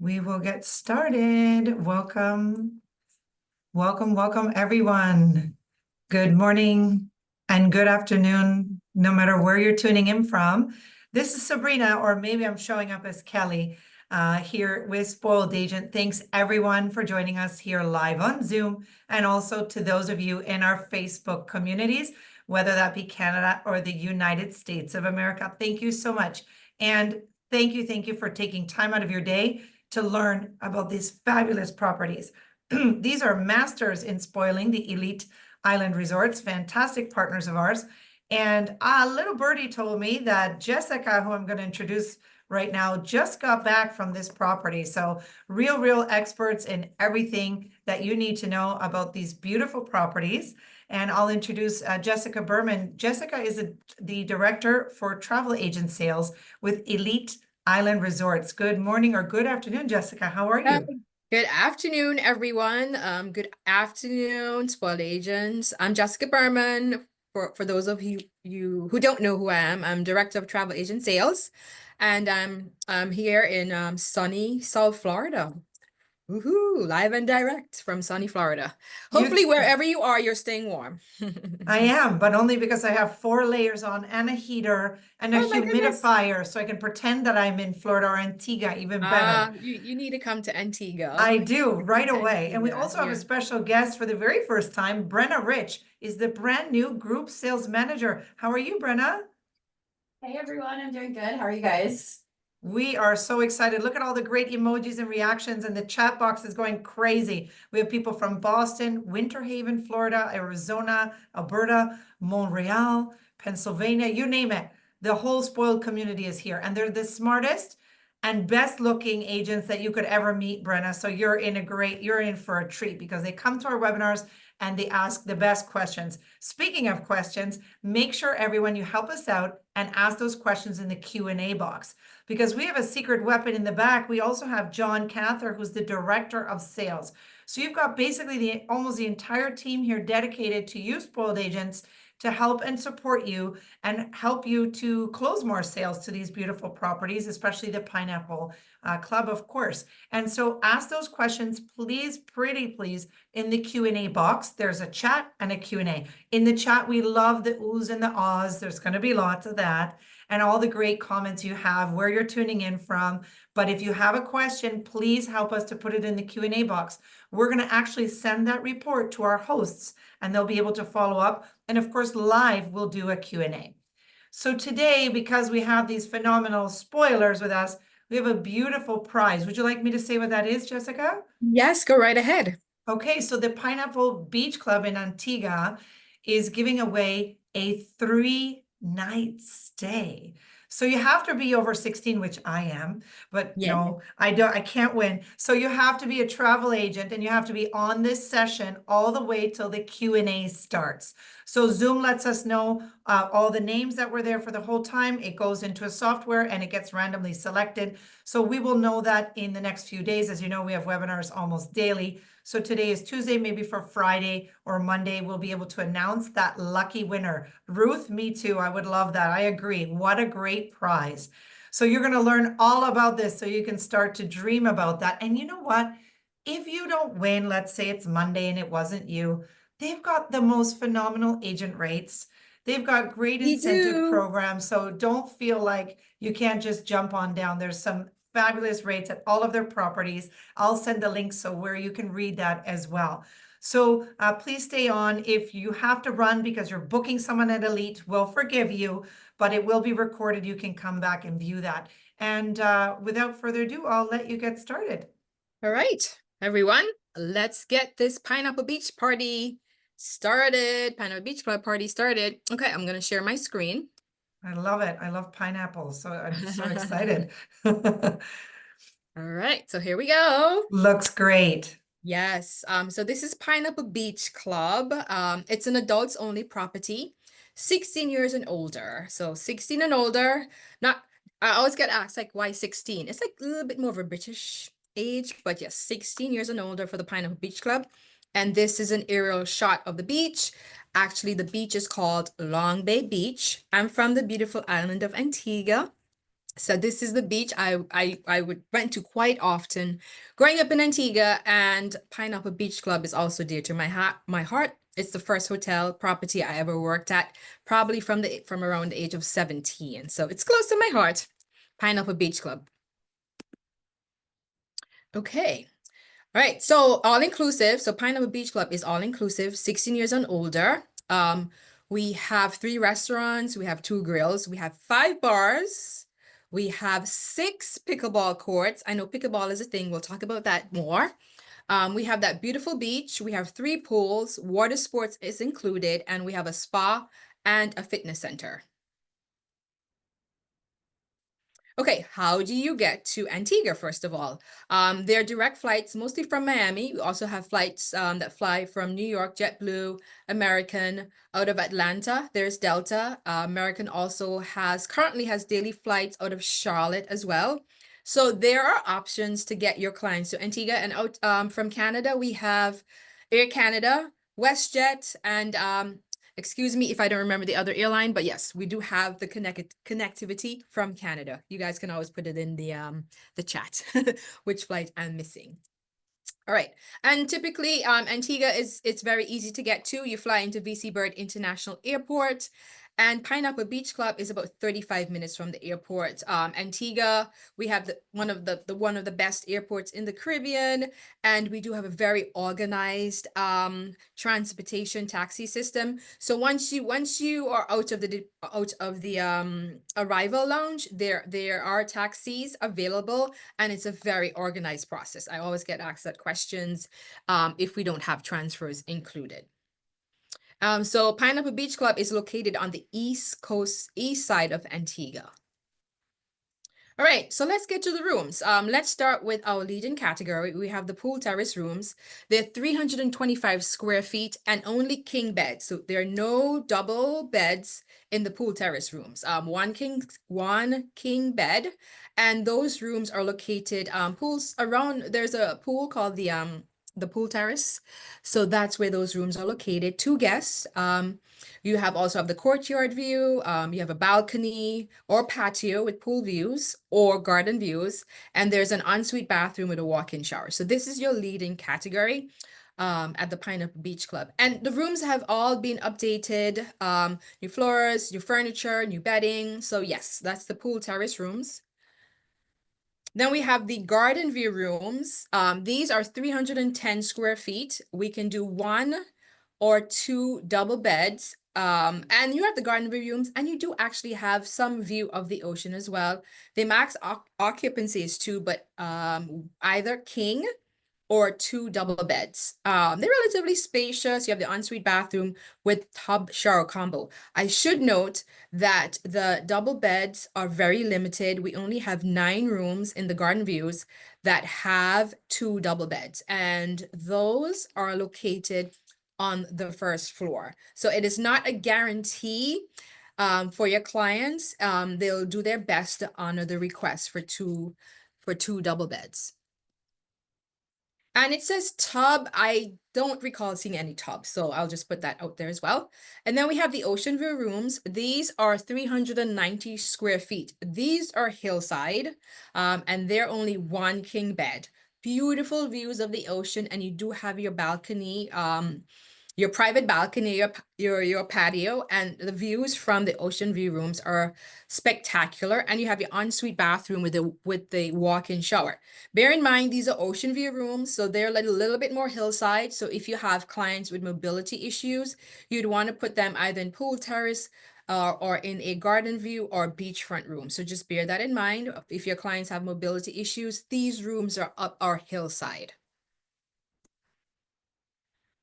We will get started. Welcome, welcome, everyone. Good morning and good afternoon, no matter where you're tuning in from. This is Sabrina, or maybe I'm showing up as Kelly here with Spoiled Agent. Thanks, everyone, for joining us here live on Zoom, and also to those of you in our Facebook communities, whether that be Canada or the United States of America. Thank you so much. And thank you for taking time out of your day to learn about these fabulous properties. These are masters in spoiling, the elite island resorts, fantastic partners of ours. And a little birdie told me that Jessica, who I'm going to introduce right now, just got back from this property. So real experts in everything that you need to know about these beautiful properties. And I'll introduce Jessica Berman. Jessica is the director for travel agent sales with Elite Island Resorts. Good morning or good afternoon, Jessica. How are you? Good afternoon, everyone. Good afternoon, spoiled agents. I'm Jessica Berman. For those of you who don't know who I am, I'm Director of Travel Agent Sales, and I'm here in sunny South Florida. Woohoo! Live and direct from sunny Florida. Hopefully, You, wherever you are, you're staying warm. I am, but only because I have 4 layers on and a heater and a Oh my goodness. humidifier, so I can pretend that I'm in Florida or Antigua, even better. You need to come to Antigua. I do Come right to away. And we Antigua. also have a Yeah. special guest for the very first time. Brenna Rich is the brand new group sales manager. How are you, Brenna? Hey everyone, I'm doing good. How are you guys? We are so excited. Look at all the great emojis and reactions, and the chat box is going crazy. We have people from Boston, Winter Haven, Florida, Arizona, Alberta, Montreal, Pennsylvania, you name it. The whole spoiled community is here, and they're the smartest and best looking agents that you could ever meet, Brenna. So you're in for a treat because they come to our webinars and they ask the best questions. Speaking of questions, make sure everyone you help us out and ask those questions in the Q&A box, because we have a secret weapon in the back. We also have John Cather, who's the director of sales. So you've got basically almost the entire team here dedicated to you, spoiled agents, to help and support you and help you to close more sales to these beautiful properties, especially the Pineapple Club, of course. And so ask those questions, please, pretty please, in the Q&A box. There's a chat and a Q&A. In the chat, we love the oohs and the ahs. There's going to be lots of that, and all the great comments you have, where you're tuning in from. But if you have a question, please help us to put it in the Q&A box. We're going to actually send that report to our hosts, and they'll be able to follow up. And of course, live, we'll do a Q&A. So today, because we have these phenomenal spoilers with us, we have a beautiful prize. Would you like me to say what that is, Jessica? Yes, go right ahead. Okay, so the Pineapple Beach Club in Antigua is giving away a 3-night stay. So you have to be over 16, which I am, but Yeah. no, I can't win. So you have to be a travel agent and you have to be on this session all the way till the Q&A starts. So Zoom lets us know all the names that were there for the whole time. It goes into a software and it gets randomly selected. So we will know that in the next few days. As you know, we have webinars almost daily. So today is Tuesday, maybe for Friday or Monday, we'll be able to announce that lucky winner. Ruth, me too. I would love that. I agree. What a great prize. So you're going to learn all about this so you can start to dream about that. And you know what? If you don't win, let's say it's Monday and it wasn't you, they've got the most phenomenal agent rates. They've got great We incentive do. programs. So don't feel like you can't just jump on down. There's some fabulous rates at all of their properties. I'll send the link so where you can read that as well. So please stay on. If you have to run because you're booking someone at Elite, we'll forgive you, but it will be recorded. You can come back and view that. And without further ado, I'll let you get started. All right, everyone, let's get this Pineapple Beach party started. Pineapple Beach Club party started. Okay, I'm going to share my screen. I love it. I love pineapples, so I'm so excited. All right, so here we go. Looks great. Yes, so this is Pineapple Beach Club. It's an adults only property, 16 years and older. So 16 and older. Not, I always get asked like, why 16? It's like a little bit more of a British age, but yes, 16 years and older for the Pineapple Beach Club. And this is an aerial shot of the beach. Actually, the beach is called Long Bay Beach. I'm from the beautiful island of Antigua. So this is the beach I went to quite often growing up in Antigua, and Pineapple Beach Club is also dear to my heart. It's the first hotel property I ever worked at, probably from around the age of 17. So it's close to my heart. Pineapple Beach Club. Okay. All right, so all inclusive. So Pineapple Beach Club is all inclusive, 16 years and older. We have 3 restaurants, we have 2 grills, we have 5 bars, we have 6 pickleball courts. I know pickleball is a thing. We'll talk about that more. We have that beautiful beach. We have 3 pools, water sports is included, and we have a spa and a fitness center. Okay, how do you get to Antigua, first of all? There are direct flights, mostly from Miami. We also have flights that fly from New York, JetBlue, American. Out of Atlanta, there's Delta. American also currently has daily flights out of Charlotte as well. So there are options to get your clients to Antigua. And out from Canada, we have Air Canada, WestJet, and excuse me if I don't remember the other airline, but yes, we do have the connectivity from Canada. You guys can always put it in the chat, which flight I'm missing. All right, and typically Antigua it's very easy to get to. You fly into VC Bird International Airport, and Pineapple Beach Club is about 35 minutes from the airport. Antigua, we have one of the best airports in the Caribbean, and we do have a very organized transportation taxi system. So once you are out of the arrival lounge, there are taxis available, and it's a very organized process. I always get asked that questions if we don't have transfers included. So Pineapple Beach Club is located on the east side of Antigua. All right, so let's get to the rooms. Let's start with our leading category. We have the pool terrace rooms. They're 325 square feet and only king beds. So there are no double beds in the pool terrace rooms. One king bed, and those rooms are located pools around. There's a pool called the pool terrace. So that's where those rooms are located. 2 guests. You also have the courtyard view. You have a balcony or patio with pool views or garden views. And there's an ensuite bathroom with a walk-in shower. So this is your leading category at the Pineapple Beach Club. And the rooms have all been updated. New floors, new furniture, new bedding. So yes, that's the pool terrace rooms. Then we have the garden view rooms. These are 310 square feet. We can do 1 or 2 double beds. And you have the garden view rooms, and you do actually have some view of the ocean as well. The max occupancy is 2, but either king or 2 double beds. They're relatively spacious. You have the ensuite bathroom with tub shower combo. I should note that the double beds are very limited. We only have 9 rooms in the garden views that have 2 double beds, and those are located on the first floor. So it is not a guarantee for your clients. They'll do their best to honor the request for two double beds. And it says tub. I don't recall seeing any tubs, so I'll just put that out there as well. And then we have the ocean view rooms. These are 390 square feet. These are hillside, and they're only 1 king bed. Beautiful views of the ocean, and you do have your balcony, your private balcony, your patio, and the views from the ocean view rooms are spectacular. And you have your ensuite bathroom with the walk-in shower. Bear in mind, these are ocean view rooms, so they're a little bit more hillside. So if you have clients with mobility issues, you'd want to put them either in pool terrace or in a garden view or beachfront room. So just bear that in mind. If your clients have mobility issues, these rooms are hillside.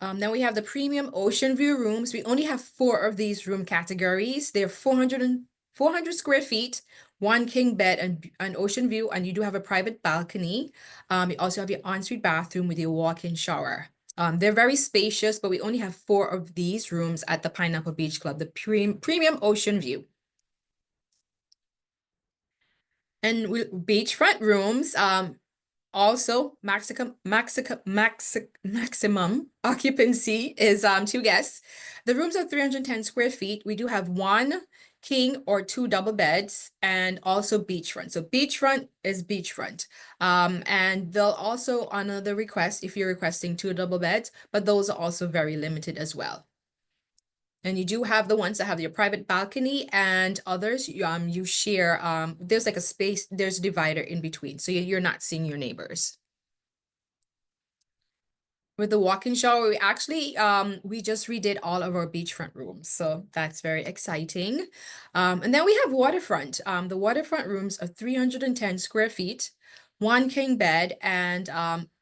Then we have the premium ocean view rooms. We only have 4 of these room categories. They're 400 square feet, 1 king bed and an ocean view, and you do have a private balcony. You also have your ensuite bathroom with your walk-in shower. They're very spacious, but we only have 4 of these rooms at the Pineapple Beach Club, the premium ocean view. And beachfront rooms, also, maximum occupancy is 2 guests. The rooms are 310 square feet. We do have 1 king or two double beds, and also beachfront. So beachfront is beachfront. And they'll also honor the request if you're requesting two double beds, but those are also very limited as well. And you do have the ones that have your private balcony, and others you share, there's like a space, there's a divider in between, so you're not seeing your neighbors. With the walk-in shower, we actually we just redid all of our beachfront rooms, so that's very exciting. And then we have waterfront. The waterfront rooms are 310 square feet, one king bed, and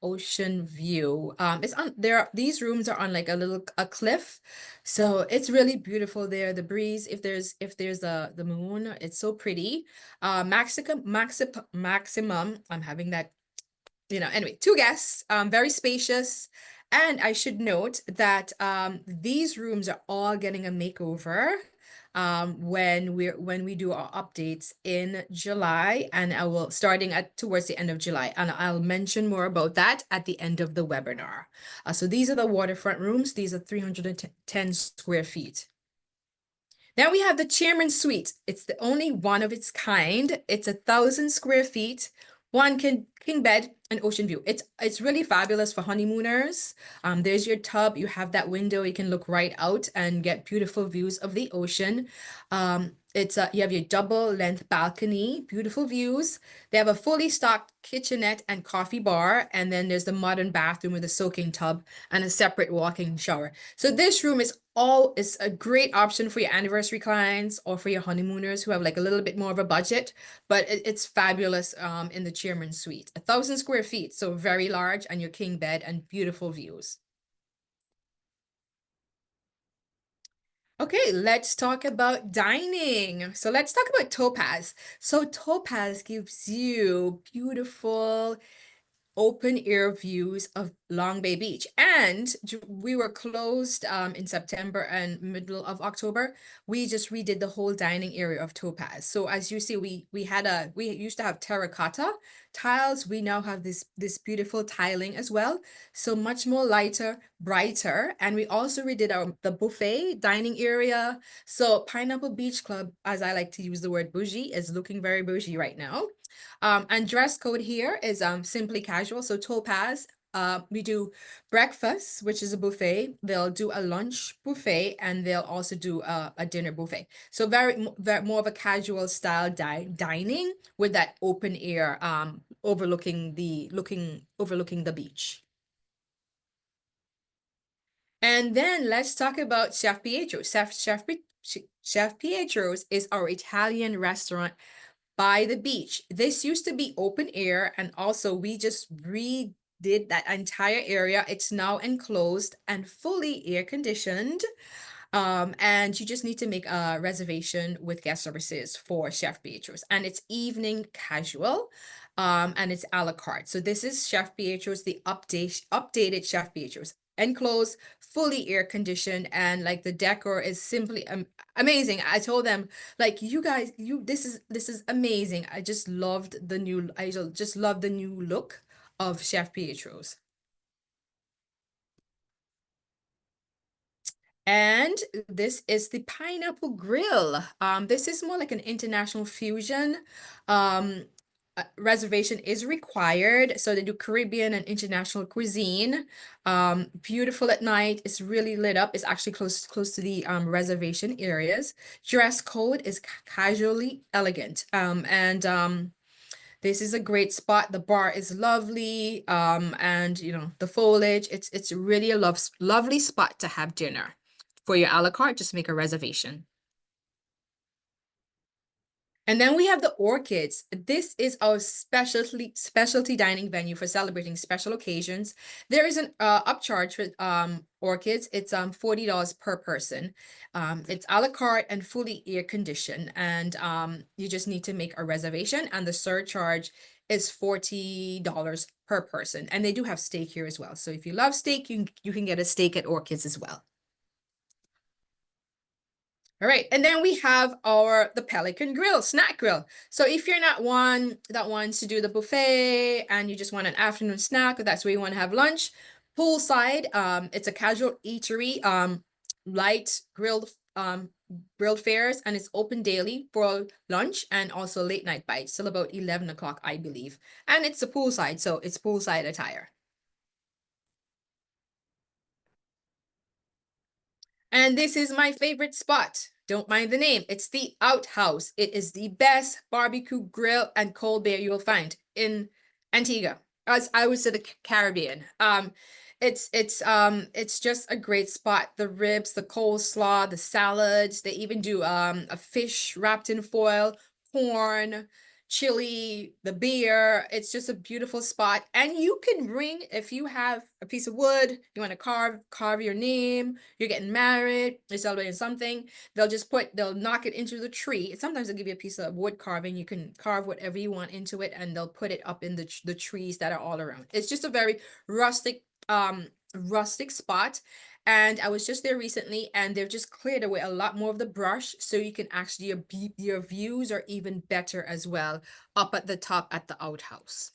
ocean view. It's on there. These rooms are on like a cliff, so it's really beautiful there. The breeze, if there's the moon, it's so pretty. Maximum. I'm having that, anyway, two guests, very spacious. And I should note that these rooms are all getting a makeover when we do our updates in July, and I will starting at towards the end of July, and I'll mention more about that at the end of the webinar. So these are the waterfront rooms. These are 310 square feet. Then we have the chairman suite. It's the only one of its kind. It's 1,000 square feet, one king bed, and ocean view. It's really fabulous for honeymooners. There's your tub. You have that window. You can look right out and get beautiful views of the ocean. You have your double length balcony, beautiful views. They have a fully stocked kitchenette and coffee bar, and then there's the modern bathroom with a soaking tub and a separate walk-in shower. So this room is a great option for your anniversary clients or for your honeymooners who have like a little bit more of a budget, but it's fabulous in the chairman suite. 1,000 square feet, so very large, and your king bed and beautiful views. Okay, let's talk about dining. So let's talk about Topaz. So Topaz gives you beautiful open air views of Long Bay Beach. And we were closed in September and middle of October. We just redid the whole dining area of Topaz. So as you see, we used to have terracotta tiles. We now have this beautiful tiling as well. So much more lighter, brighter. And we also redid the buffet dining area. So Pineapple Beach Club, as I like to use the word bougie, is looking very bougie right now. And dress code here is simply casual. So Topaz, we do breakfast, which is a buffet. They'll do a lunch buffet, and they'll also do a dinner buffet. So very more of a casual style dining with that open air overlooking the beach. And then let's talk about Chef Pietro's. Chef Pietro's is our Italian restaurant by the beach. This used to be open air, and also we just redid that entire area. It's now enclosed and fully air conditioned. And you just need to make a reservation with guest services for Chef Pietro's, and it's evening casual. And it's a la carte. So this is Chef Pietro's, the updated Chef Pietro's, enclosed, fully air conditioned, and like the decor is simply amazing. I told them, like, you guys, this is amazing. I just loved the new look of Chef Pietro's. And this is the pineapple grill. This is more like an international fusion. Reservation is required, so they do Caribbean and international cuisine. Beautiful at night. It's really lit up. It's actually close to the reservation areas. Dress code is casually elegant. This is a great spot. The bar is lovely. And the foliage. It's really a lovely spot to have dinner. For your a la carte, just make a reservation. And then we have the Orchids. This is our specialty dining venue for celebrating special occasions. There is an upcharge for Orchids. It's $40 per person. It's a la carte and fully air conditioned, and you just need to make a reservation, and the surcharge is $40 per person. And they do have steak here as well. So if you love steak, you can get a steak at Orchids as well. All right, and then we have the Pelican Grill, snack grill. So if you're not one that wants to do the buffet and you just want an afternoon snack, or that's where you want to have lunch, poolside, it's a casual eatery, light grilled grilled fares, and it's open daily for lunch and also late night bites till about 11 o'clock, I believe. And it's a poolside, so it's poolside attire. And this is my favorite spot. Don't mind the name. It's the Outhouse. It is the best barbecue grill and cold beer you will find in Antigua, as I would say the Caribbean. It's just a great spot. The ribs, the coleslaw, the salads. They even do a fish wrapped in foil, corn, chili, the beer. It's just a beautiful spot. And you can bring, if you have a piece of wood, you want to carve your name, you're getting married, you're celebrating something, they'll knock it into the tree. Sometimes they'll give you a piece of wood carving. You can carve whatever you want into it, and they'll put it up in the trees that are all around. It's just a very rustic spot. And I was just there recently, and they've just cleared away a lot more of the brush, so you can actually, your views are even better as well up at the top at the outhouse.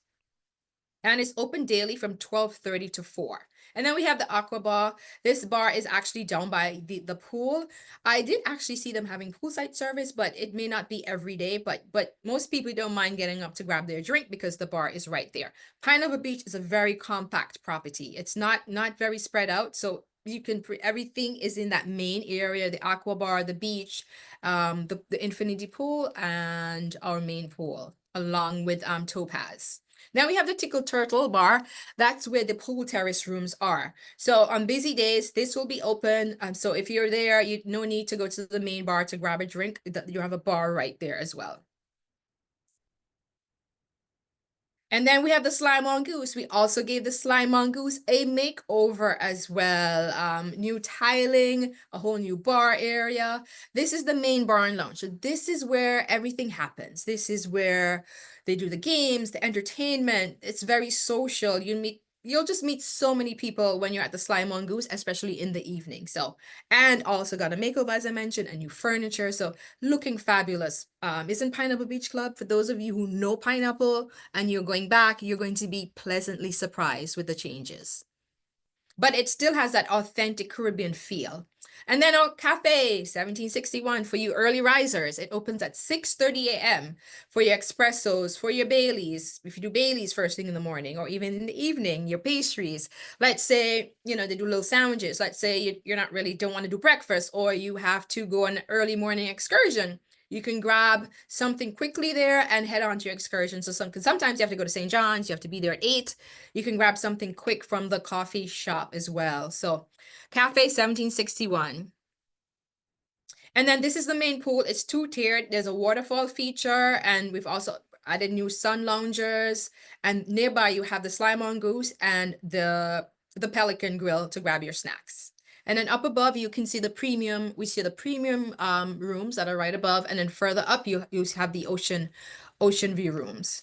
And it's open daily from 12:30 to 4. And then we have the Aqua Bar. This bar is actually down by the pool. I did actually see them having poolside service, but it may not be every day. But most people don't mind getting up to grab their drink because the bar is right there. Pineapple Beach is a very compact property. It's not very spread out, so you can everything is in that main area: the Aqua Bar, the beach, the infinity pool, and our main pool, along with Topaz. Now we have the Tickle Turtle Bar. That's where the pool terrace rooms are. So on busy days, this will be open. So if you're there, you no need to go to the main bar to grab a drink. You have a bar right there as well. And then we have the Slime Mongoose. We also gave the Slime Mongoose a makeover as well. New tiling, a whole new bar area. This is the main bar and lounge. So this is where everything happens. This is where they do the games, the entertainment. It's very social. You'll just meet so many people when you're at the Slime Mongoose, especially in the evening. So, and also got a makeover, as I mentioned, and new furniture. So looking fabulous. Isn't Pineapple Beach Club, for those of you who know Pineapple and you're going back, you're going to be pleasantly surprised with the changes. But it still has that authentic Caribbean feel. And then our cafe, 1761, for you early risers. It opens at 6:30 a.m. for your espressos, for your Baileys. If you do Baileys first thing in the morning, or even in the evening, your pastries. Let's say, they do little sandwiches. Let's say you're not really, don't want to do breakfast, or you have to go on an early morning excursion. You can grab something quickly there and head on to your excursion. So sometimes you have to go to St. John's, you have to be there at 8. You can grab something quick from the coffee shop as well. So Cafe 1761. And then this is the main pool. It's 2-tiered. There's a waterfall feature, and we've also added new sun loungers. And nearby you have the Slime Mongoose and the Pelican Grill to grab your snacks. And then up above, you can see the premium. We see the premium rooms that are right above. And then further up, you have the ocean view rooms.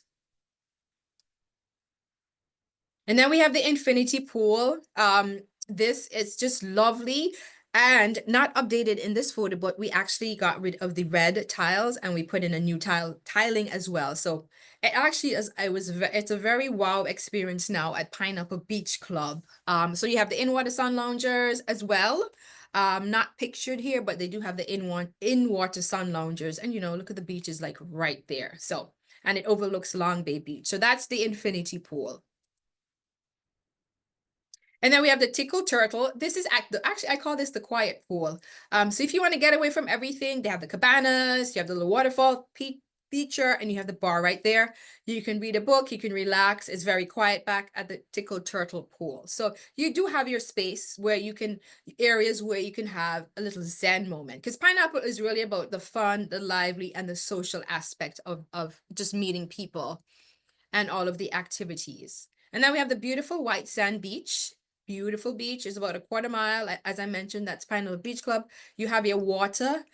And then we have the infinity pool. This is just lovely and not updated in this photo, but we actually got rid of the red tiles and we put in a new tiling as well. So it actually is, it's a very wow experience now at Pineapple Beach Club. So you have the in-water sun loungers as well. Not pictured here, but they do have the in-water sun loungers. And look at the beaches like right there. So, and it overlooks Long Bay Beach. So that's the infinity pool. And then we have the Tickle Turtle. This is actually, I call this the quiet pool. So if you want to get away from everything, they have the cabanas, you have the little waterfall feature, and you have the bar right there. You can read a book, you can relax. It's very quiet back at the Tickle Turtle pool. So you do have your space where areas where you can have a little Zen moment. Because Pineapple is really about the fun, the lively, and the social aspect of just meeting people and all of the activities. And then we have the beautiful white sand beach. Beautiful beach is about a 1/4 mile. As I mentioned, that's Pineapple Beach Club. You have your water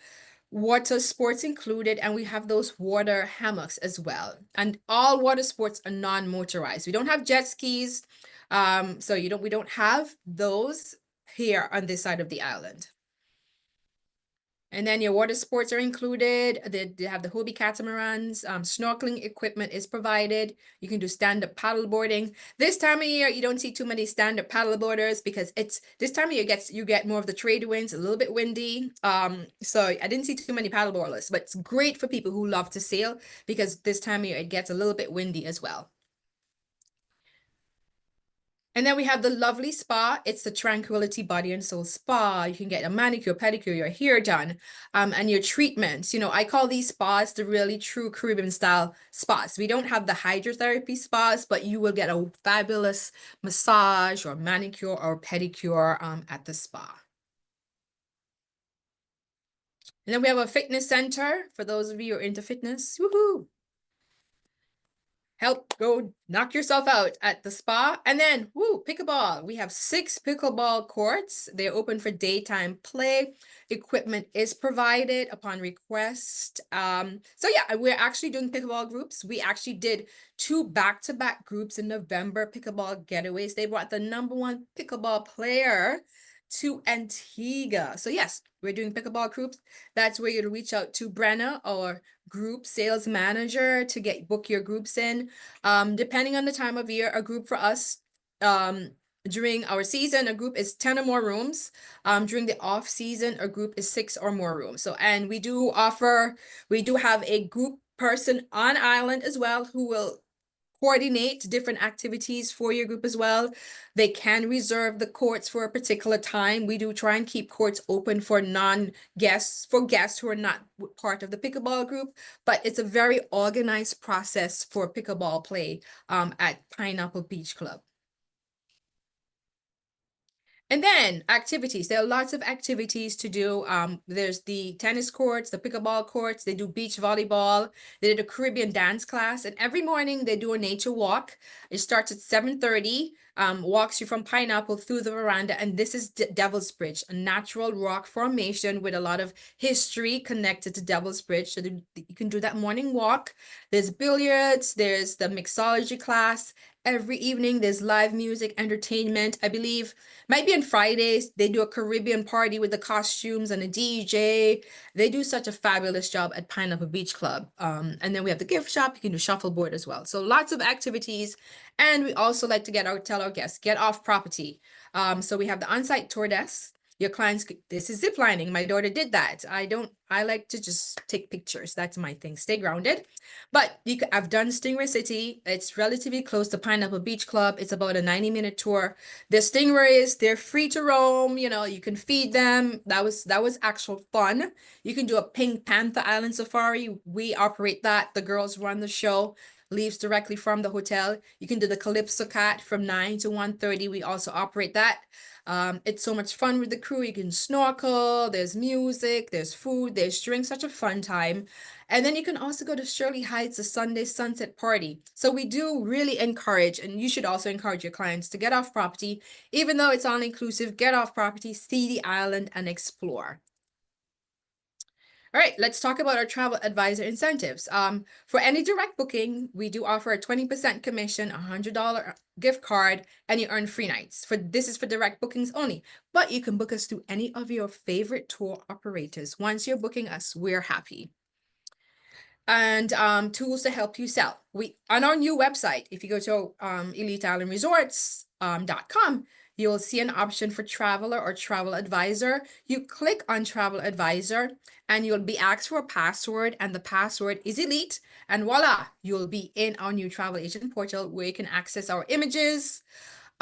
sports included, and we have those water hammocks as well. And all water sports are non-motorized. We don't have jet skis. So we don't have those here on this side of the island. And then your water sports are included. They have the Hobie catamarans. Snorkeling equipment is provided. You can do stand-up paddleboarding. This time of year, you don't see too many stand-up paddleboarders because it's this time of year you get more of the trade winds, a little bit windy. So I didn't see too many paddleboarders, but it's great for people who love to sail because this time of year it gets a little bit windy as well. And then we have the lovely spa. It's the Tranquility Body and Soul Spa. You can get a manicure, pedicure, your hair done, and your treatments. You know, I call these spas the really true Caribbean style spas. We don't have the hydrotherapy spas, but you will get a fabulous massage or manicure or pedicure at the spa. And then we have a fitness center for those of you who are into fitness. Woohoo! Help go knock yourself out at the spa. And then, woo, pickleball. We have 6 pickleball courts. They're open for daytime play. Equipment is provided upon request. So yeah, we're actually doing pickleball groups. We actually did 2 back-to-back groups in November, pickleball getaways. They brought the #1 pickleball player to Antigua. So yes, we're doing pickleball groups. That's where you'd reach out to Brenna or group sales manager to book your groups in. Depending on the time of year, a group for us, during our season, a group is 10 or more rooms. During the off season, a group is 6 or more rooms. So, and we do have a group person on island as well who will coordinate different activities for your group as well. They can reserve the courts for a particular time. We do try and keep courts open for guests who are not part of the pickleball group, but it's a very organized process for pickleball play at Pineapple Beach Club. And then activities. There are lots of activities to do. There's the tennis courts, the pickleball courts. They do beach volleyball. They did a Caribbean dance class. And every morning they do a nature walk. It starts at 7:30, walks you from Pineapple through the veranda. And this is Devil's Bridge, a natural rock formation with a lot of history connected to Devil's Bridge. So you can do that morning walk. There's billiards. There's the mixology class. Every evening there's live music, entertainment. I believe might be on Fridays. They do a Caribbean party with the costumes and a DJ. They do such a fabulous job at Pineapple Beach Club. And then we have the gift shop. You can do shuffleboard as well. So lots of activities. And we also like to tell our guests, get off property. So we have the on-site tour desk. Your clients, this is zip lining. My daughter did that. I like to just take pictures. That's my thing. Stay grounded. But I've done Stingray City. It's relatively close to Pineapple Beach Club. It's about a 90-minute tour. The stingrays, they're free to roam. You know, you can feed them. That was actual fun. You can do a Pink Panther Island safari. We operate that. The girls run the show. Leaves directly from the hotel. You can do the Calypso Cat from 9 to 1:30. We also operate that. It's so much fun with the crew. You can snorkel, there's music, there's food, there's drinks, such a fun time. And then you can also go to Shirley Heights, a Sunday sunset party. So we do really encourage, and you should also encourage your clients to get off property, even though it's all inclusive, get off property, see the island and explore. All right, let's talk about our travel advisor incentives. For any direct booking, we do offer a 20% commission, $100 gift card, and you earn free nights. This is for direct bookings only, but you can book us through any of your favorite tour operators. Once you're booking us, we're happy. And tools to help you sell. On our new website, if you go to eliteislandresorts.com, you'll see an option for traveler or travel advisor. You click on travel advisor and you'll be asked for a password, and the password is elite. And voila, you'll be in our new travel agent portal where you can access our images,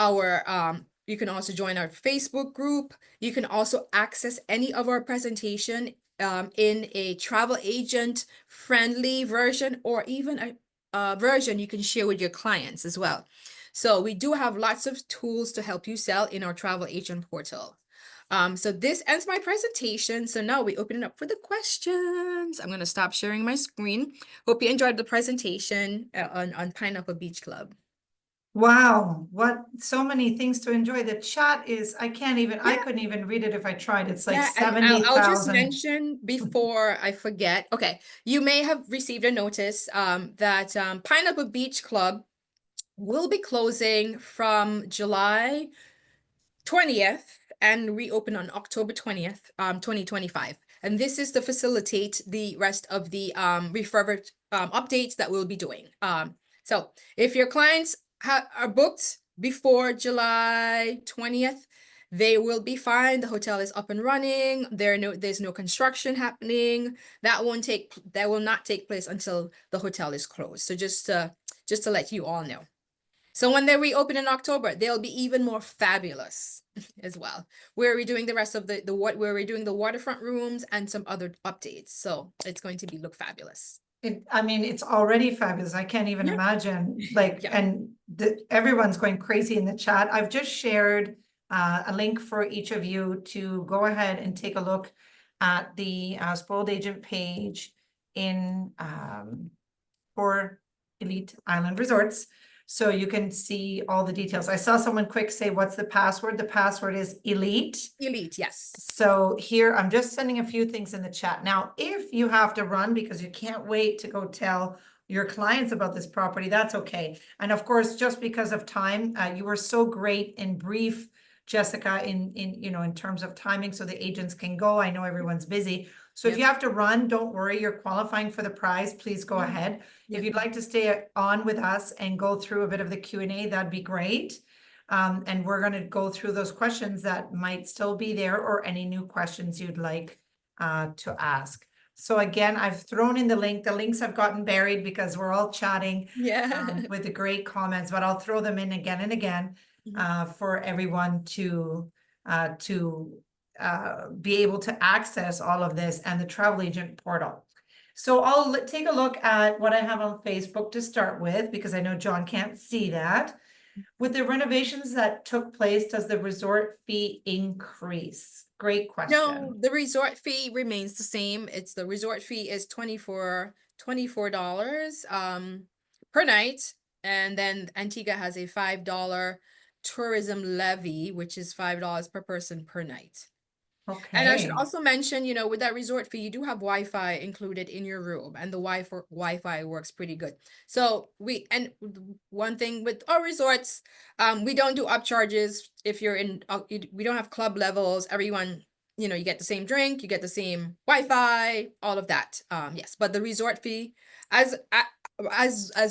you can also join our Facebook group. You can also access any of our presentation in a travel agent friendly version, or even a version you can share with your clients as well. So we do have lots of tools to help you sell in our travel agent portal. So this ends my presentation. So now we open it up for the questions. I'm going to stop sharing my screen. Hope you enjoyed the presentation on Pineapple Beach Club. Wow, so many things to enjoy. The chat is, I couldn't even read it if I tried. It's like Yeah, and I'll just 70,000. mention before I forget. Okay, you may have received a notice that Pineapple Beach Club will be closing from July 20th and reopen on October 20th, 2025. And this is to facilitate the rest of the refurbished updates that we'll be doing. So if your clients are booked before July 20th, they will be fine. The hotel is up and running. There's no construction happening. That will not take place until the hotel is closed. So just to let you all know. So when they reopen in October, they'll be even more fabulous as well. We're redoing the rest of we're redoing the waterfront rooms and some other updates. So it's going to look fabulous. I mean, it's already fabulous. I can't even Yeah. imagine, like, Yeah. and everyone's going crazy in the chat. I've just shared a link for each of you to go ahead and take a look at the spoiled agent page in for Elite Island Resorts. So you can see all the details. I saw someone quick say, what's the password? The password is Elite. Elite, yes. So here, I'm just sending a few things in the chat. Now, if you have to run because you can't wait to go tell your clients about this property, that's okay. And of course, just because of time, you were so great and brief, Jessica, in terms of timing so the agents can go. I know everyone's busy. So if Yep. you have to run, don't worry, you're qualifying for the prize. Please go Yeah. ahead. Yep. If you'd like to stay on with us and go through a bit of the Q&A, that'd be great. And we're going to go through those questions that might still be there or any new questions you'd like to ask. So again, I've thrown in the link. The links have gotten buried because we're all chatting Yeah. with the great comments, but I'll throw them in again and again for everyone to be able to access all of this and the travel agent portal. So I'll take a look at what I have on Facebook to start with, because I know John can't see that. With the renovations that took place, does the resort fee increase? Great question. No, the resort fee remains the same. The resort fee is $24 per night. And then Antigua has a $5 tourism levy, which is $5 per person per night. And I should Okay. also mention, with that resort fee, you do have Wi-Fi included in your room, and the Wi-Fi works pretty good. So one thing with our resorts, we don't do upcharges if you're in. We don't have club levels. Everyone, you get the same drink, you get the same Wi-Fi, all of that. Yes, but the resort fee, as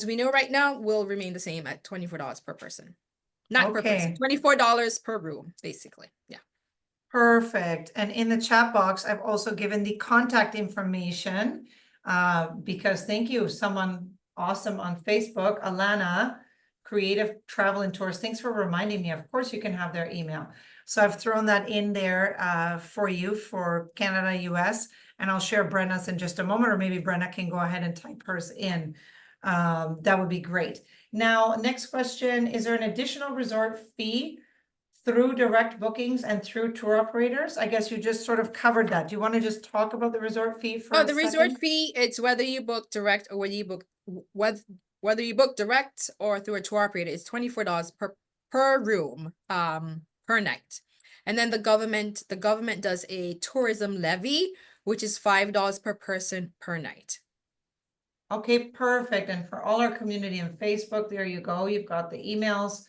we know right now, will remain the same at $24 per person, not per person, Okay. $24 per room, basically. Yeah. Perfect. And in the chat box, I've also given the contact information because thank you, someone awesome on Facebook, Alana, Creative Travel and Tours. Thanks for reminding me. Of course, you can have their email. So I've thrown that in there for you for Canada, US, and I'll share Brenna's in just a moment, or maybe Brenna can go ahead and type hers in. That would be great. Now, next question, is there an additional resort fee through direct bookings and through tour operators? I guess you just sort of covered that. Do you want to just talk about the resort fee for a the resort second? fee, it's whether you book direct or whether you book direct or through a tour operator, it's $24 per room per night. And then the government does a tourism levy, which is $5 per person per night. Okay, perfect. And for all our community on Facebook, there you go. You've got the emails,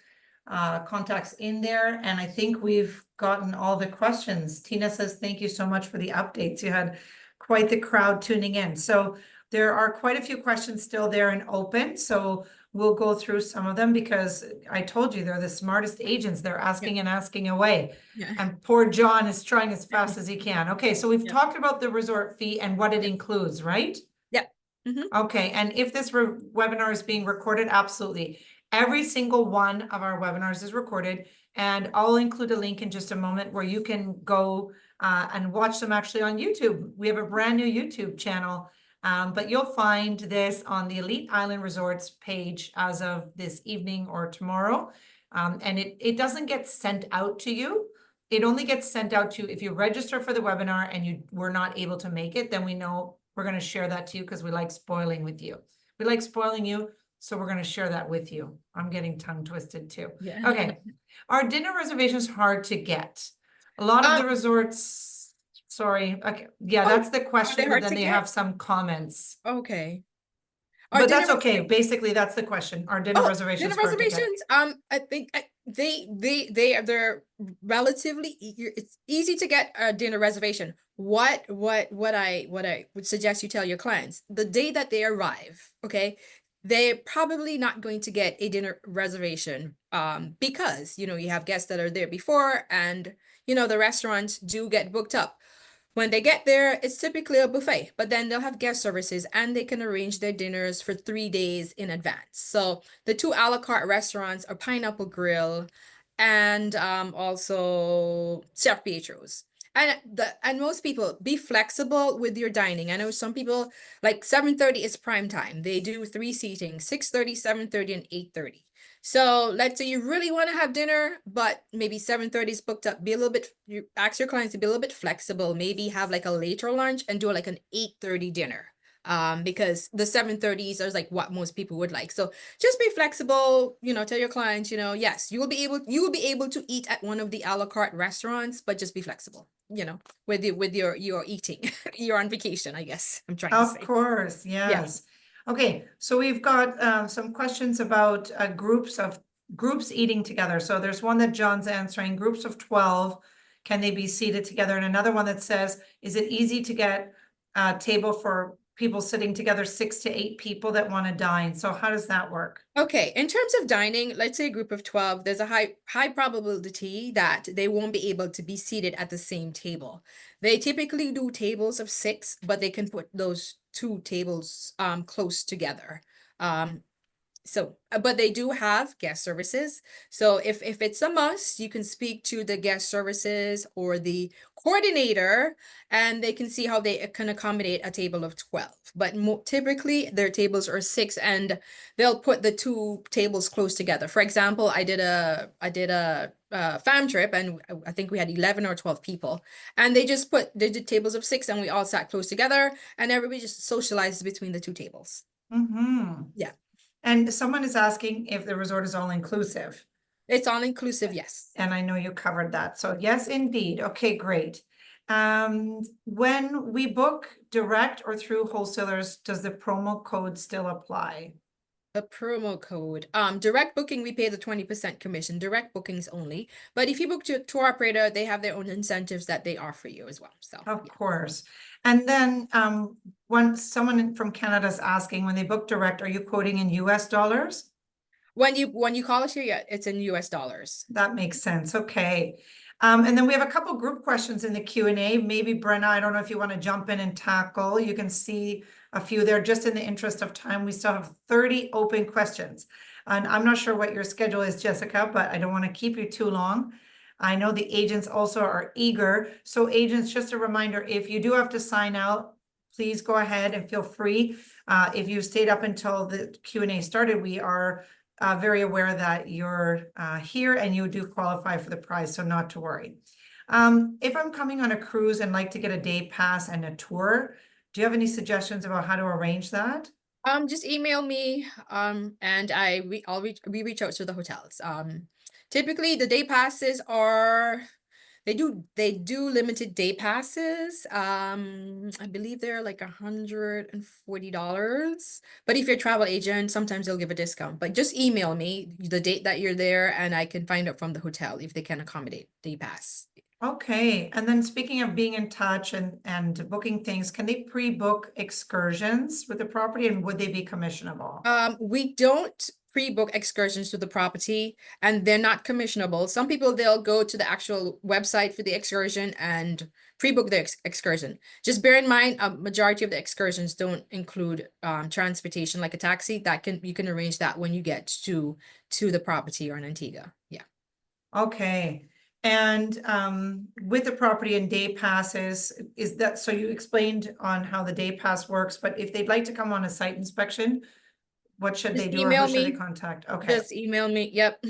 contacts in there. And I think we've gotten all the questions. Tina says, thank you so much for the updates. You had quite the crowd tuning in. So there are quite a few questions still there and open. So we'll go through some of them because I told you they're the smartest agents. They're asking and asking away. Yeah. And poor John is trying as fast as he can. Okay, so we've Yeah. talked about the resort fee and what it includes, right? Yeah. Mm-hmm. Okay, and if this webinar is being recorded, absolutely. Every single one of our webinars is recorded, and I'll include a link in just a moment where you can go and watch them actually on YouTube. We have a brand new YouTube channel, but you'll find this on the Elite Island Resorts page as of this evening or tomorrow. And it doesn't get sent out to you. It only gets sent out to you if you register for the webinar and you were not able to make it, then we know we're going to share that to you because we like spoiling with you. We like spoiling you, so we're going to share that with you. I'm getting tongue twisted too. Yeah. Okay. Are dinner reservations hard to get? A lot of the resorts, sorry. Okay. Yeah, that's the question, but hard then to they get? have some comments. Okay. But that's okay. Basically, that's the question. Are dinner reservations dinner hard to get? reservations, I think they're relatively it's easy to get a dinner reservation. What I would suggest you tell your clients the day that they arrive, okay, they're probably not going to get a dinner reservation because you have guests that are there before, and the restaurants do get booked up. When they get there, it's typically a buffet, but then they'll have guest services and they can arrange their dinners for 3 days in advance. So the two a la carte restaurants are Pineapple Grill and also Chef Pietro's. And most people be flexible with your dining. I know some people like 7:30 is prime time. They do 3 seating, 6:30, 7:30, and 8:30. So let's say you really want to have dinner, but maybe 7:30 is booked up. Be a little bit, you ask your clients to be a little bit flexible. Maybe have like a later lunch and do like an 8:30 dinner. Because the 7:30s are like what most people would like. So just be flexible, tell your clients, yes, you will be able to eat at one of the a la carte restaurants, but just be flexible, with your eating. You're on vacation, I guess I'm trying to Of say. course, yes. Okay, so we've got some questions about groups eating together. So there's one that John's answering, groups of 12, can they be seated together? And another one that says, is it easy to get a table for people sitting together, 6 to 8 people that want to dine? So how does that work? Okay, in terms of dining, let's say a group of 12, there's a high probability that they won't be able to be seated at the same table. They typically do tables of 6, but they can put those two tables close together. But they do have guest services. So if it's a must, you can speak to the guest services or the coordinator, and they can see how they can accommodate a table of 12. But typically their tables are 6, and they'll put the two tables close together. For example, I did a fam trip, and I think we had 11 or 12 people, and they did tables of 6, and we all sat close together, and everybody just socialized between the two tables. Mm-hmm. Yeah. And someone is asking if the resort is all inclusive. It's all inclusive, yes. And I know you covered that. So yes, indeed. Okay, great. When we book direct or through wholesalers, does the promo code still apply? The promo code. Direct booking, we pay the 20% commission, direct bookings only. But if you book to tour operator, they have their own incentives that they offer you as well. So Of yeah. course. And then when someone from Canada is asking, when they book direct, are you quoting in US dollars? When you call us here, yeah, it's in US dollars. That makes sense. Okay. And then we have a couple group questions in the Q&A. Maybe Brenna, I don't know if you want to jump in and tackle. You can see a few there. Just in the interest of time, we still have 30 open questions. And I'm not sure what your schedule is, Jessica, but I don't want to keep you too long. I know the agents also are eager. So agents, just a reminder, if you do have to sign out, please go ahead and feel free. If you stayed up until the Q&A started, we are very aware that you're here and you do qualify for the prize, so not to worry. If I'm coming on a cruise and like to get a day pass and a tour, do you have any suggestions about how to arrange that? Just email me, and we reach out to the hotels. Typically the day passes are, they do limited day passes. I believe they're like $140. But if you're a travel agent, sometimes they'll give a discount. But just email me the date that you're there, and I can find out from the hotel if they can accommodate day pass. Okay, and then speaking of being in touch and booking things, can they pre-book excursions with the property, and would they be commissionable? We don't pre-book excursions to the property, and they're not commissionable. Some people, they'll go to the actual website for the excursion and pre-book their excursion. Just bear in mind, a majority of the excursions don't include transportation like a taxi. You can arrange that when you get to the property or in Antigua. Yeah. Okay, and with the property and day passes, is that, so you explained on how the day pass works, but if they'd like to come on a site inspection, what should they Just do, or email who should they me. contact? Okay, Just email me. Yep.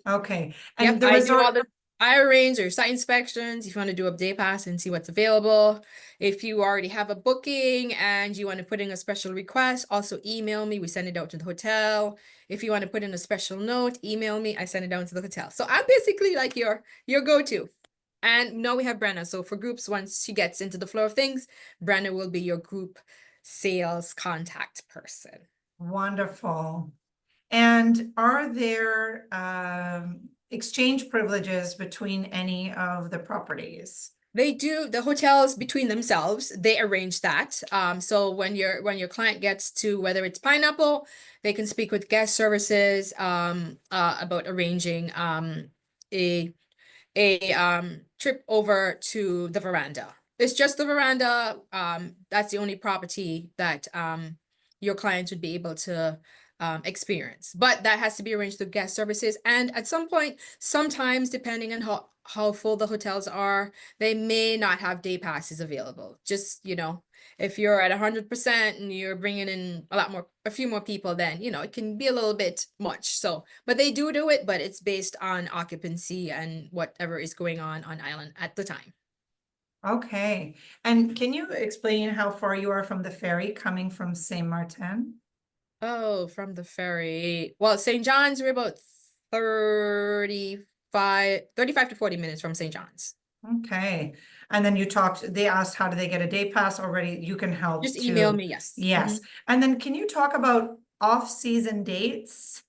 okay. Yep, And the I do all resort, I arrange your site inspections if you want to do a day pass and see what's available. If you already have a booking and you want to put in a special request, also email me. We send it out to the hotel. If you want to put in a special note, email me. I send it down to the hotel. So I'm basically like your go-to. And now we have Brenna. So for groups, once she gets into the flow of things, Brenna will be your group sales contact person. wonderful. And are there, exchange privileges between any of the properties? They do, the hotels between themselves, they arrange that. So when your client gets to, whether it's Pineapple, they can speak with guest services about arranging a trip over to the veranda. It's just the veranda. That's the only property that your clients would be able to experience. But that has to be arranged through guest services. And at some point, sometimes depending on how full the hotels are, they may not have day passes available. Just, if you're at 100% and you're bringing in a few more people, then, it can be a little bit much. So, but they do it, but it's based on occupancy and whatever is going on island at the time. Okay, and can you explain how far you are from the ferry coming from Saint Martin? Oh, from the ferry. Well, St. John's, we're about 35 to 40 minutes from St. John's. Okay, and then they asked how do they get a day pass already? You can help Just too. email me, yes. Yes, and then can you talk about off-season dates?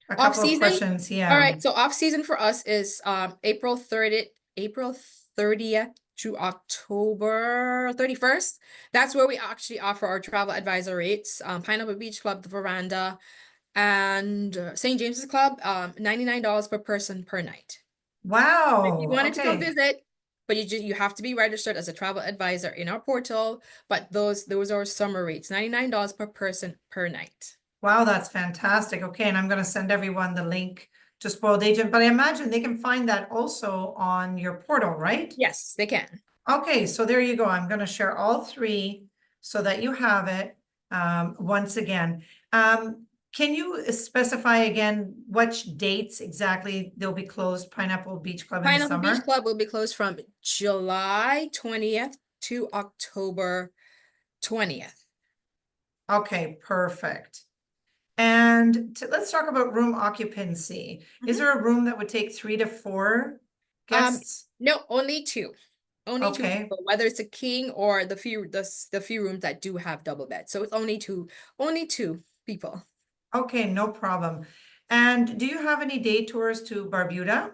A couple of Off-season? questions, All yeah. right, so off-season for us is April 30th to October 31st. That's where we actually offer our travel advisor rates. Pineapple Beach Club, the Veranda, and St. James's Club, $99 per person per night. If Wow, you wanted to come okay. visit, but you have to be registered as a travel advisor in our portal. But those are our summer rates, $99 per person per night. Wow, that's fantastic. Okay, and I'm gonna send everyone the link to Spoiled Agent, but I imagine they can find that also on your portal, right? Yes, they can. Okay, so there you go. I'm gonna share all three so that you have it once again. Can you specify again which dates exactly they'll be closed, Pineapple Beach Club in the Pineapple Beach summer? Club will be closed from July 20th to October 20th. Okay, perfect. And let's talk about room occupancy. Is Mhm. there a room that would take 3 to 4 guests? No, only two. Only two Okay. people, whether it's a king or the few rooms that do have double beds. So it's only two people. Okay, no problem. And do you have any day tours to Barbuda?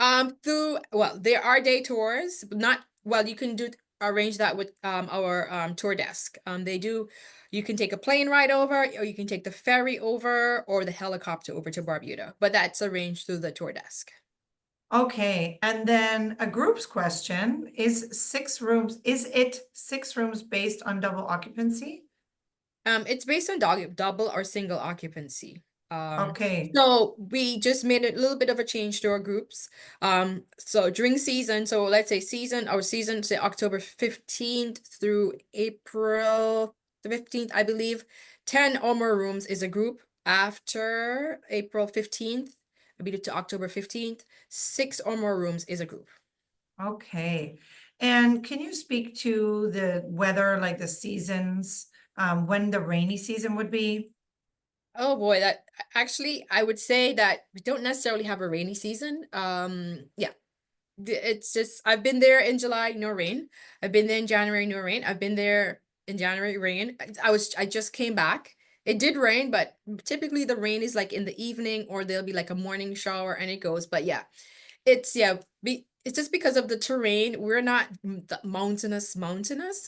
There are day tours, but not, you can arrange that with our tour desk. You can take a plane ride over, or you can take the ferry over, or the helicopter over to Barbuda, but that's arranged through the tour desk. Okay, and then a groups question, is it 6 rooms based on double occupancy? It's based on double or single occupancy. Okay, So we just made a little bit of a change to our groups. So during season, so let's say our season, say October 15th through April 15th, I believe, 10 or more rooms is a group. After April 15th, I believe to October 15th, 6 or more rooms is a group. okay. And can you speak to the weather, like the seasons, when the rainy season would be? Oh boy, that actually, I would say that we don't necessarily have a rainy season. Yeah, it's just, I've been there in July, no rain. I've been there in January, no rain. I've been there in January, rain. I just came back. It did rain, but typically the rain is like in the evening, or there'll be like a morning shower and it goes. But yeah, it's just because of the terrain. We're not mountainous,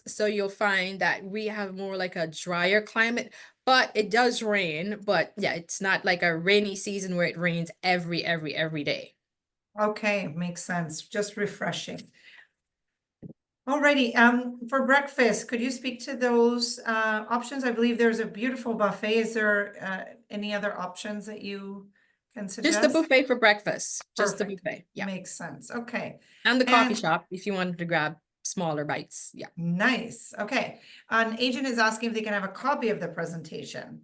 so you'll find that we have more like a drier climate, but it does rain. But yeah, it's not like a rainy season where it rains every day. Okay, makes sense, just refreshing. Alrighty, for breakfast, could you speak to those options? I believe there's a beautiful buffet. Is there any other options that you can Just the suggest? buffet for breakfast, just the Perfect. buffet, yeah. Makes sense, okay. And the coffee And- shop if you wanted to grab smaller bites, yeah. Nice, okay. An agent is asking if they can have a copy of the presentation.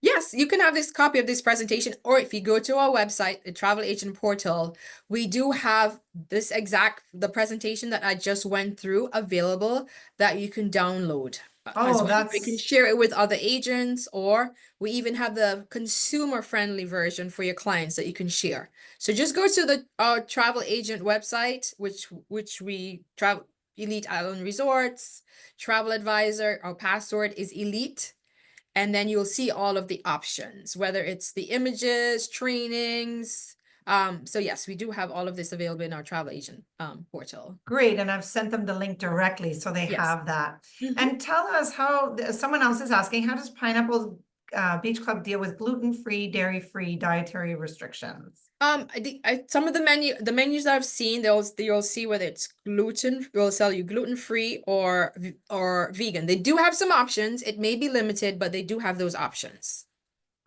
Yes, you can have this copy of this presentation, or if you go to our website, the travel agent portal, we do have the presentation that I just went through available that you can download as Oh, well. You can that's, share it with other agents, or we even have the consumer-friendly version for your clients that you can share. So just go to our travel agent website, which we travel Elite Island Resorts, Travel Advisor. Our password is Elite. And then you'll see all of the options, whether it's the images, trainings, So yes, we do have all of this available in our travel agent portal. Great, and I've sent them the link directly, so they Yes. have that. Mhm. And tell us how, someone else is asking, how does Pineapple Beach Club deal with gluten-free, dairy-free dietary restrictions? Some of the menus that I've seen, you'll see whether it's will sell you gluten-free or vegan. They do have some options. It may be limited, but they do have those options.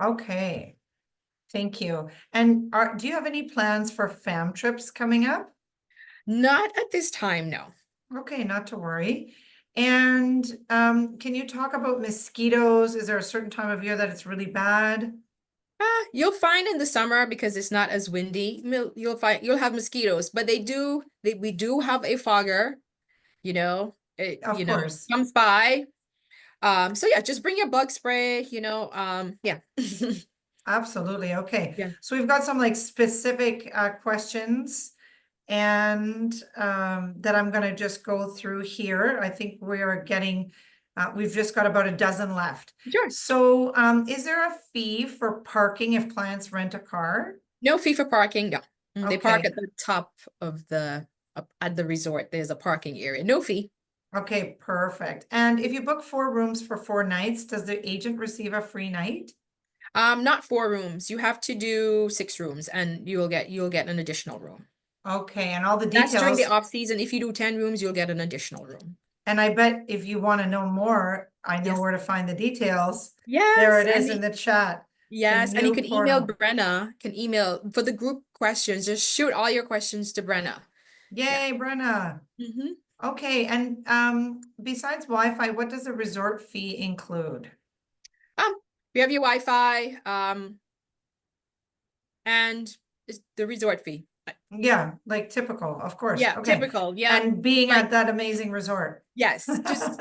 Okay, thank you. And do you have any plans for fam trips coming up? Not at this time, no. Okay, not to worry. And can you talk about mosquitoes? Is there a certain time of year that it's really bad? You'll find in the summer because it's not as windy. You'll have mosquitoes, but we do have a fogger, Of course. comes by. So yeah, just bring your bug spray, yeah. Absolutely. Okay. Yeah. So we've got some like specific questions and that I'm going to just go through here. I think we are getting, we've just got about a dozen left. Sure. So is there a fee for parking if clients rent a car? No fee for parking, no. They park Okay. at the top of at the resort. There's a parking area, no fee. Okay, perfect. And if you book 4 rooms for 4 nights, does the agent receive a free night? Not 4 rooms. You have to do 6 rooms and you'll get an additional room. Okay, and all the That's during the details. off season. If you do 10 rooms, you'll get an additional room. And I bet if you want to know more, I know Yes. where to find the details. Yes. There it and is in the chat. Yes, and you new can email portal. Brenna, for the group questions, just shoot all your questions to Brenna. Yay, Brenna. Mhm. Okay, and besides Wi-Fi, what does the resort fee include? You have your Wi-Fi, and it's the resort fee. Yeah, like typical, of course. Yeah, Okay. typical. Yeah. And being like- at that amazing resort. Yes, just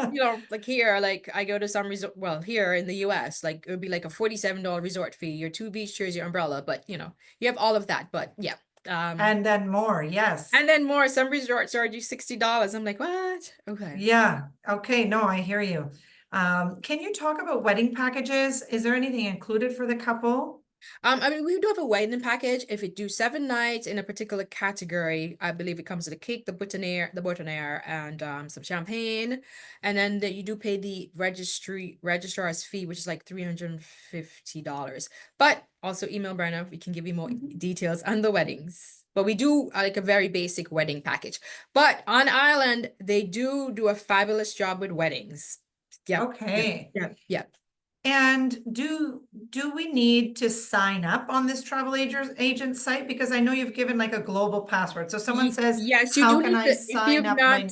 like here, like I go to some resort. Well, here in the U.S., like it would be like a $47 resort fee, your 2 beach chairs, your umbrella, but you have all of that. But yeah, And then more, yes. and then more. Some resorts charge you $60. I'm like, what? Okay. Yeah, okay, no, I hear you. Can you talk about wedding packages? Is there anything included for the couple? I mean, we do have a wedding package. If you do 7 nights in a particular category, I believe it comes with a cake, the boutonniere, and some champagne. And then you do pay the registrar's fee, which is like $350. But also email Brenna, we can give you more details on the weddings. But we do like a very basic wedding package. But on island, they do a fabulous job with weddings. Yeah. Okay. Yeah. And do we need to sign up on this travel agent site? Because I know you've given like a global password. So someone says, yes, you how do can need I to, sign up my...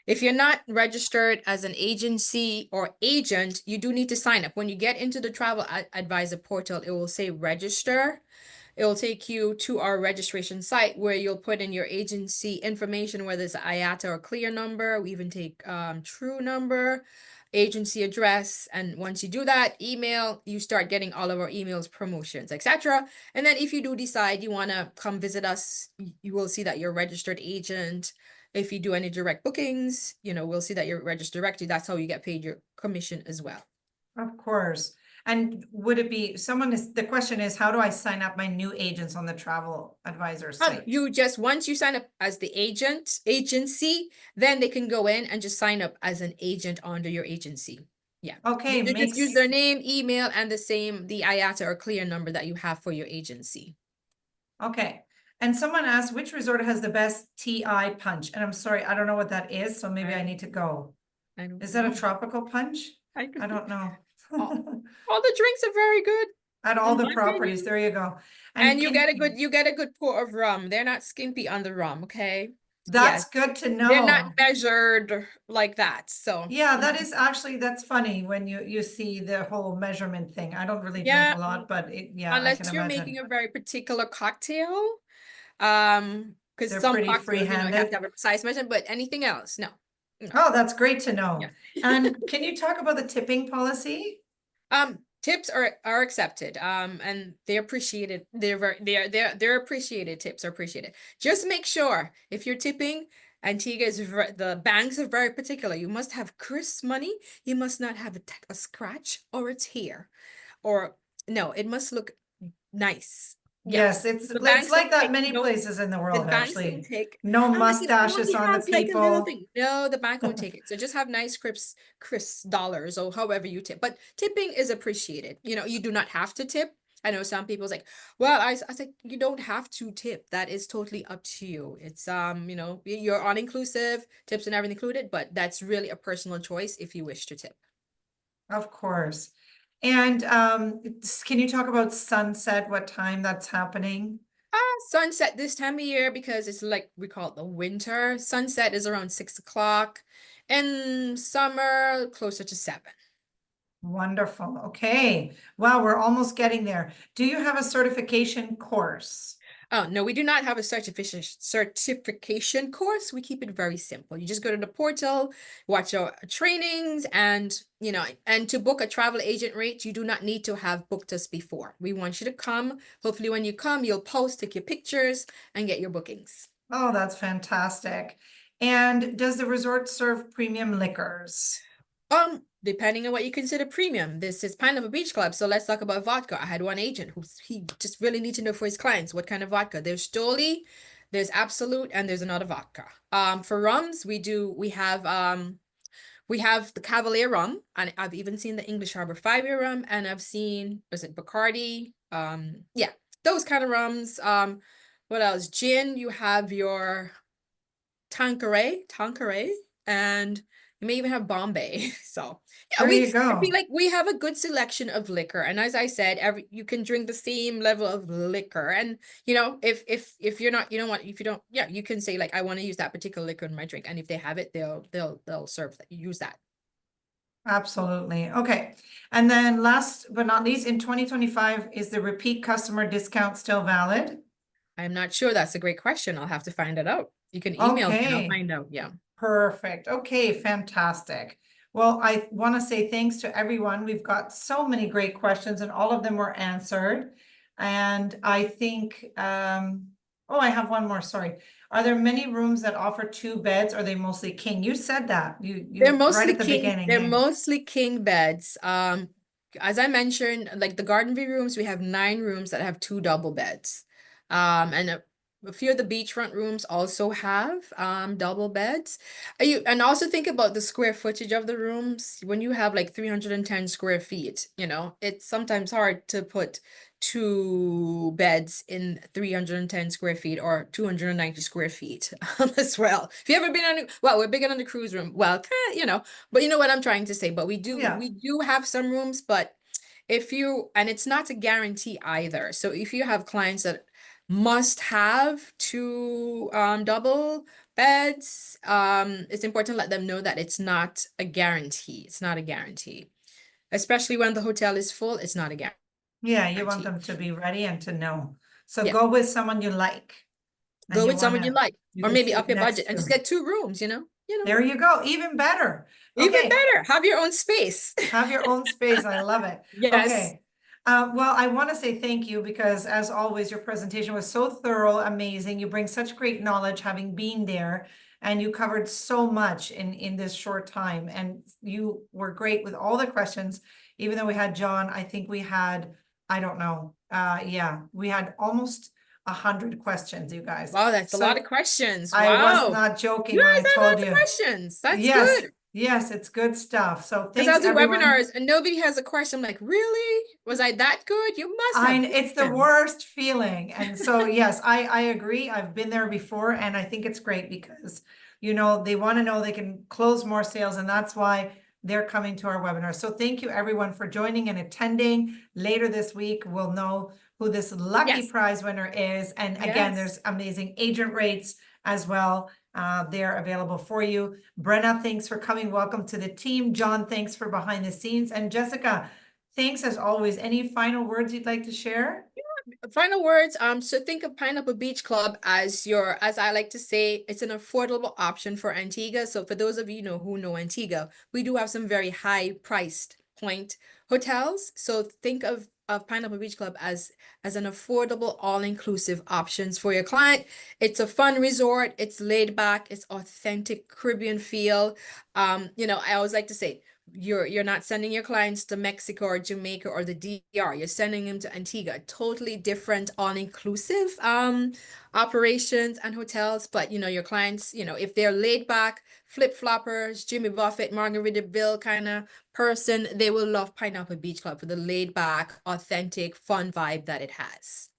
if you're not registered as an agency or agent, you do need to sign up. When you get into the travel advisor portal, it will say register. It will take you to our registration site where you'll put in your agency information, whether it's IATA or clear number. We even take true number, agency address. And once you do that, email, you start getting all of our emails, promotions, etc. And then if you do decide you want to come visit us, you will see that you're a registered agent. If you do any direct bookings, we'll see that you're registered directly. That's how you get paid your commission as well. Of course. And would it be, the question is, how do I sign up my new agents on the travel advisor site? Once you sign up as the agency, then they can go in and just sign up as an agent under your agency. Yeah. Okay, You just use their name, email, and the IATA or clear number that you have for your agency. Okay. And someone asked which resort has the best TI punch? And I'm sorry, I don't know what that is, so maybe I need to go. Is that a tropical punch? I don't know. All the drinks are very good. At all in the my properties, opinion. there you go. And you get a good pour of rum. They're not skimpy on the rum, okay? That's good to know. They're not measured like that. So yeah, that is actually, that's funny when you see the whole measurement thing. I don't really drink Yeah, a lot, but I unless can you're imagine. making a very particular cocktail, because They're some pretty cocktails, you have free-handed. to have a precise measurement, but anything else, no. Oh, that's great to know. Yeah. And can you talk about the tipping policy? Tips are accepted. And they're appreciated. They're appreciated. Tips are appreciated. Just make sure if you're tipping, Antigua the banks are very particular. You must have crisp money. You must not have a scratch or a tear, or no, it must look nice. Yeah. Yes, it's The like banks don't that take many no, places in the the world, banks don't actually. take. No I'm like, it mustaches only on the has like a little people. thing. No, the bank won't take it. So just have nice crisp dollars or however you tip. But tipping is appreciated. You know, you do not have to tip. I know some people's like, well, I was like, you don't have to tip. That is totally up to you. It's you know, you're all inclusive, tips and everything included, but that's really a personal choice if you wish to tip. Of course. And can you talk about sunset, what time that's happening? Sunset this time of year because it's like we call it the winter. Sunset is around 6 o'clock, and summer closer to 7. Wonderful. Okay. Wow, we're almost getting there. Do you have a certification course? Oh, no, we do not have a certification course. We keep it very simple. You just go to the portal, watch our trainings, and you know, and to book a travel agent rate, you do not need to have booked us before. We want you to come. Hopefully, when you come, you'll post, take your pictures, and get your bookings. Oh, that's fantastic. And does the resort serve premium liquors? Depending on what you consider premium, this is Pineapple Beach Club. So let's talk about vodka. I had one agent who he just really need to know for his clients what kind of vodka. There's Stoli, there's Absolute, and there's another vodka. For rums, we have the Cavalier rum, and I've even seen the English Harbor 5-year rum, and I've seen, was it Bacardi? Yeah, those kind of rums. What else? Gin, you have your Tanqueray, and you may even have Bombay. So yeah, There you I go. feel like we have a good selection of liquor. And as I said, you can drink the same level of liquor. And you know, if you're not, you don't want, if you don't, yeah, you can say like, I want to use that particular liquor in my drink. And if they have it, they'll serve that. Use that. Absolutely. Okay. And then last but not least, in 2025, is the repeat customer discount still valid? I'm not sure. That's a great question. I'll have to find it out. You can email me and I'll Okay. find out. Yeah. Perfect. Okay, fantastic. Well, I want to say thanks to everyone. We've got so many great questions and all of them were answered. And I think, oh, I have one more, sorry. Are there many rooms that offer 2 beds? Or are they mostly king? You said that, They're you right mostly at the king, beginning. they're Eh? mostly king beds. As I mentioned, like the garden view rooms, we have 9 rooms that have 2 double beds. And a few of the beachfront rooms also have double beds. And also think about the square footage of the rooms. When you have like 310 square feet, you know, it's sometimes hard to put 2 beds in 310 square feet or 290 square feet as well. If you ever been on, well, we're big on the cruise room. Well, you know, but you know what I'm trying to say. But Yeah. we do have some rooms, but if you, and it's not a guarantee either. So if you have clients that must have 2 double beds, it's important to let them know that it's not a guarantee. It's not a guarantee. Especially when the hotel is full, it's not a guarantee. Yeah, you want them to be ready and to know. So Yeah. go with someone you like. And Go you with someone you wanna, like, you or can maybe sleep up your next budget and just to. get 2 rooms, you know? There you go, even better. Even Okay. better, have your own space. Have your own space. I love it. Yes. Okay. Well, I want to say thank you because as always, your presentation was so thorough, amazing. You bring such great knowledge having been there and you covered so much in this short time and you were great with all the questions. Even though we had John, I think we had, I don't know. Yeah, we had almost 100 questions, you guys. Wow, that's a lot So of questions. I was Wow. not joking You when I guys have told lots of you. questions. That's Yes, good. yes, it's good stuff. So Because thanks I'll do everyone. webinars and nobody has a question. I'm like, really? Was I that good? You must have It's the questions. worst feeling. And so, yes, I agree. I've been there before and I think it's great because, you know, they want to know they can close more sales and that's why they're coming to our webinar. So thank you everyone for joining and attending. Later this week, we'll know who this lucky Yes. prize winner is. And again, Yes. there's amazing agent rates as well. They're available for you. Brenna, thanks for coming. Welcome to the team. John, thanks for behind the scenes. And Jessica, thanks as always. Any final words you'd like to share? Final words. So think of Pineapple Beach Club as your, as I like to say, it's an affordable option for Antigua. So for those of you know who know Antigua, we do have some very high priced point hotels. So think of Pineapple Beach Club as an affordable, all-inclusive options for your client. It's a fun resort, it's laid back, it's authentic Caribbean feel. You know, I always like to say, you're not sending your clients to Mexico or Jamaica or the DR. You're sending them to Antigua. Totally different, all-inclusive operations and hotels. But you know, your clients, you know, if they're laid back, flip-floppers, Jimmy Buffett, Margaritaville kind of person, they will love Pineapple Beach Club for the laid back, authentic, fun vibe that it has.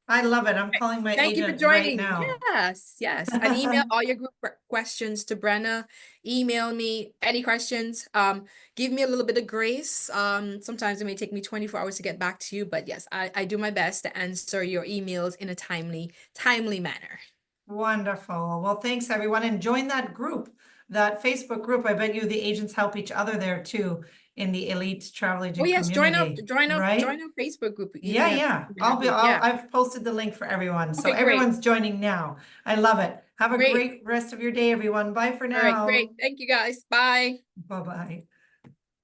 I love it. I'm calling my Thank you for agent right joining. now. Yes, yes. And email all your group questions to Brenna. Email me any questions. Give me a little bit of grace. Sometimes it may take me 24 hours to get back to you, but yes, I do my best to answer your emails in a timely manner. Wonderful. Well, thanks everyone. And join that group, that Facebook group. I bet you the agents help each other there too in the elite travel Oh agent yes, join community. our Right? Facebook group. Yeah, Even yeah. yeah. I've posted the link for everyone. So Okay, great. everyone's joining now. I love it. Have a Great. great rest of your day, everyone. Bye for All right, now. great. Thank you guys. Bye. Bye-bye.